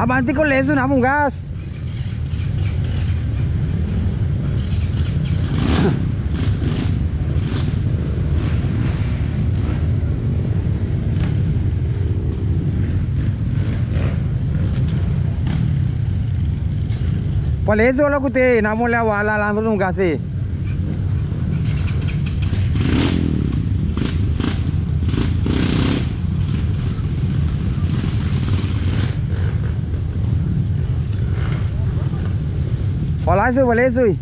Abanti ko leso na mong gas. Paleso wala ko te, namo la wala lang tulong gas eh. Wala soy.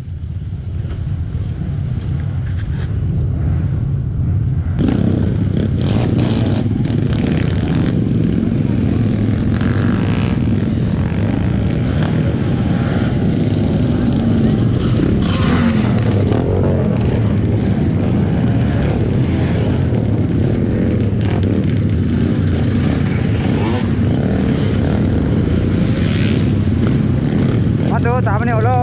Aduh, tahan nih ulo.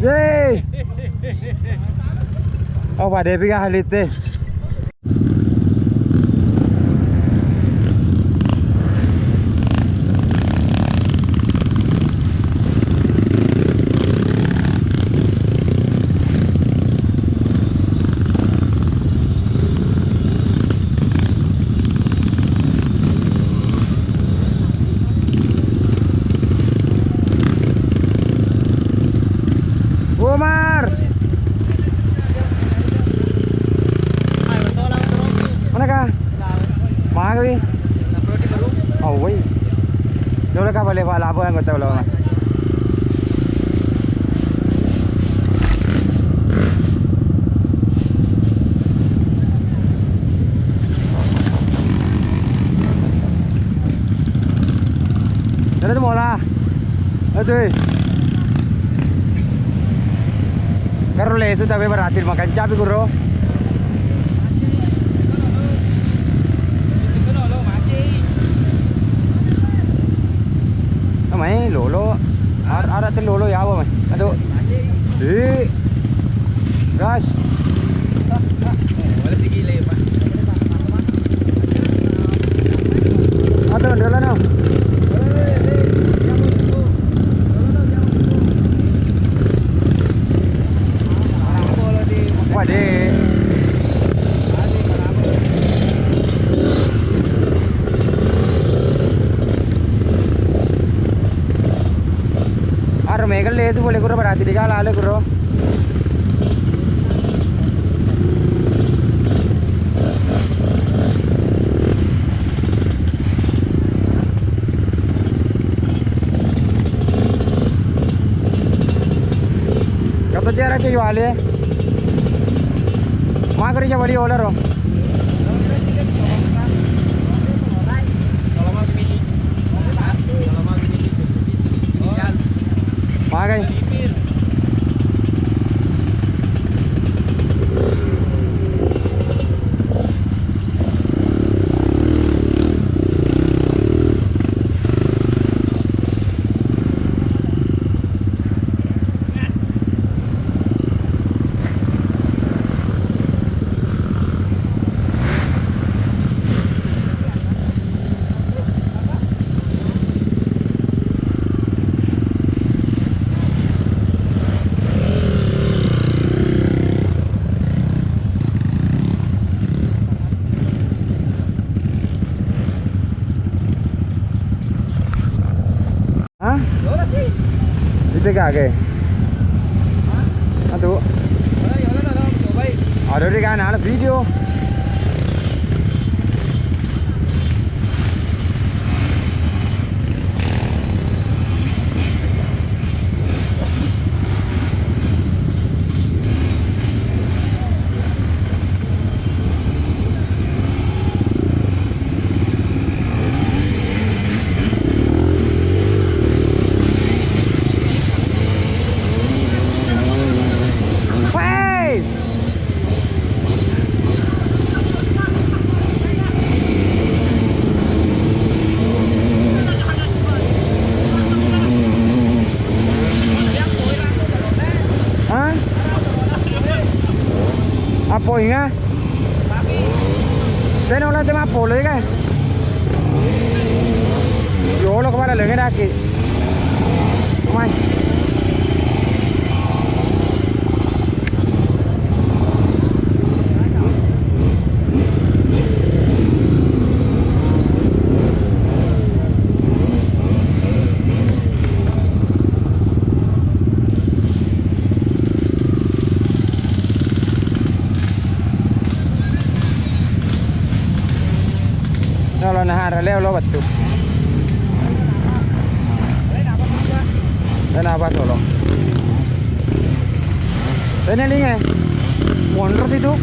Yeay. Oh, Pak Devi ka halite. Umar. Mana ka? Mahal oh, woi. Dulu ka boleh pak labo yang tahu loh. Jadi mau lah. Aduh. Karo leso tapi beratil makan cabai kuro. Mai lolo. Ada te lolo ya apa mai? Aduh. Gas. Wala sige pa. Aduh, dala na. deh. Aro megal le boleh kuro berarti di kala ale kuro. Kata dia raja jual ya. Mak kerja beli olah ro. Makai. Hah? Dipegang ke? Aduh. Ada di kan ada video. Apoy nga. Tên ông lên tên apoy lấy cái. Vô nó có phải là lượng cái đa kì. Không anh. Kalau nahar leo lo batu. Kenapa solo? Ini linge. Wonder itu.